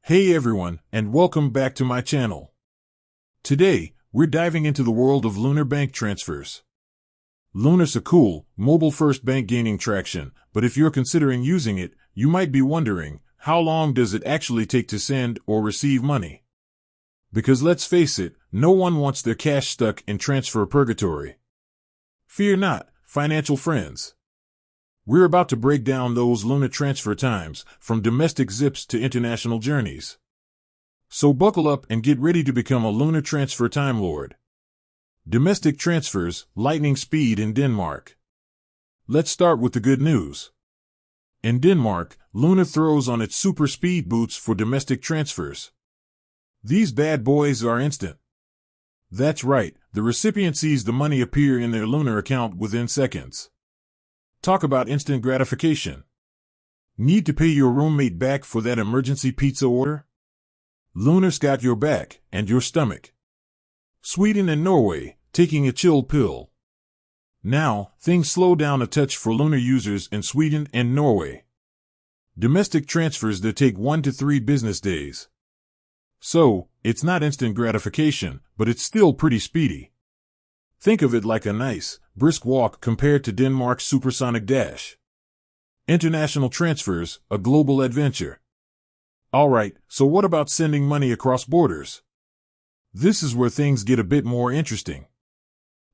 Hey everyone, and welcome back to my channel. Today, we're diving into the world of Lunar bank transfers. Lunar's a cool, mobile-first bank gaining traction, but if you're considering using it, you might be wondering, how long does it actually take to send or receive money? Because let's face it, no one wants their cash stuck in transfer purgatory. Fear not, financial friends. We're about to break down those Lunar transfer times, from domestic zips to international journeys. So buckle up and get ready to become a Lunar transfer time lord. Domestic transfers, lightning speed in Denmark. Let's start with the good news. In Denmark, Lunar throws on its super speed boots for domestic transfers. These bad boys are instant. That's right, the recipient sees the money appear in their Lunar account within seconds. Talk about instant gratification. Need to pay your roommate back for that emergency pizza order? Lunar's got your back and your stomach. Sweden and Norway, taking a chill pill. Now, things slow down a touch for Lunar users in Sweden and Norway. Domestic transfers that take 1 to 3 business days. So, it's not instant gratification, but it's still pretty speedy. Think of it like a nice, brisk walk compared to Denmark's supersonic dash. International transfers, a global adventure. Alright, so what about sending money across borders? This is where things get a bit more interesting.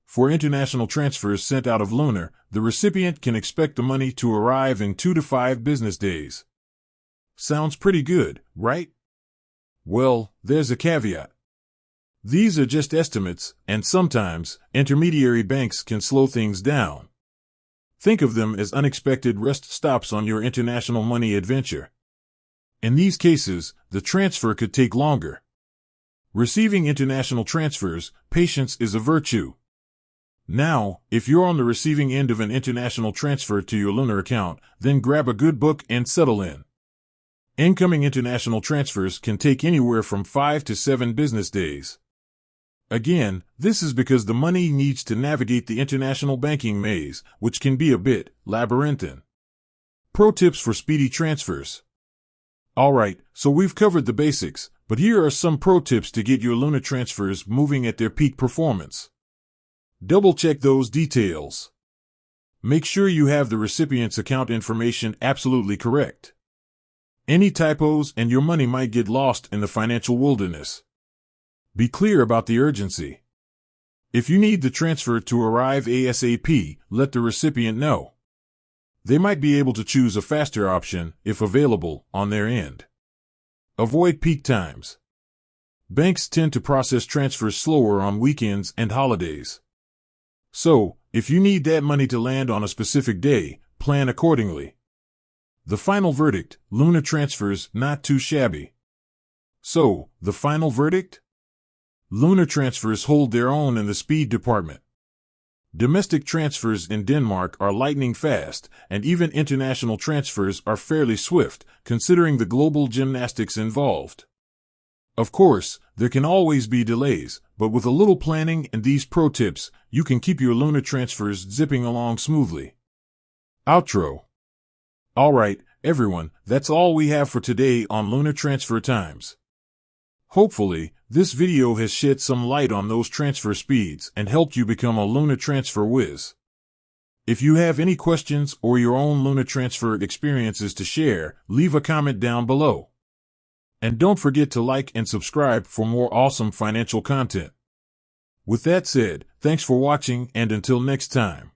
For international transfers sent out of Lunar, the recipient can expect the money to arrive in 2 to 5 business days. Sounds pretty good, right? Well, there's a caveat. These are just estimates, and sometimes, intermediary banks can slow things down. Think of them as unexpected rest stops on your international money adventure. In these cases, the transfer could take longer. Receiving international transfers, patience is a virtue. Now, if you're on the receiving end of an international transfer to your Lunar account, then grab a good book and settle in. Incoming international transfers can take anywhere from 5 to 7 business days. Again, this is because the money needs to navigate the international banking maze, which can be a bit labyrinthine. Pro tips for speedy transfers. Alright, so we've covered the basics, but here are some pro tips to get your Lunar transfers moving at their peak performance. Double check those details. Make sure you have the recipient's account information absolutely correct. Any typos and your money might get lost in the financial wilderness. Be clear about the urgency. If you need the transfer to arrive ASAP, let the recipient know. They might be able to choose a faster option, if available, on their end. Avoid peak times. Banks tend to process transfers slower on weekends and holidays. So, if you need that money to land on a specific day, plan accordingly. The final verdict, Lunar transfers not too shabby. So, the final verdict? Lunar transfers hold their own in the speed department. Domestic transfers in Denmark are lightning fast, and even international transfers are fairly swift, considering the global gymnastics involved. Of course, there can always be delays, but with a little planning and these pro tips, you can keep your Lunar transfers zipping along smoothly. Outro. Alright, everyone, that's all we have for today on Lunar transfer times. Hopefully, this video has shed some light on those transfer speeds and helped you become a Lunar transfer whiz. If you have any questions or your own Lunar transfer experiences to share, leave a comment down below. And don't forget to like and subscribe for more awesome financial content. With that said, thanks for watching and until next time.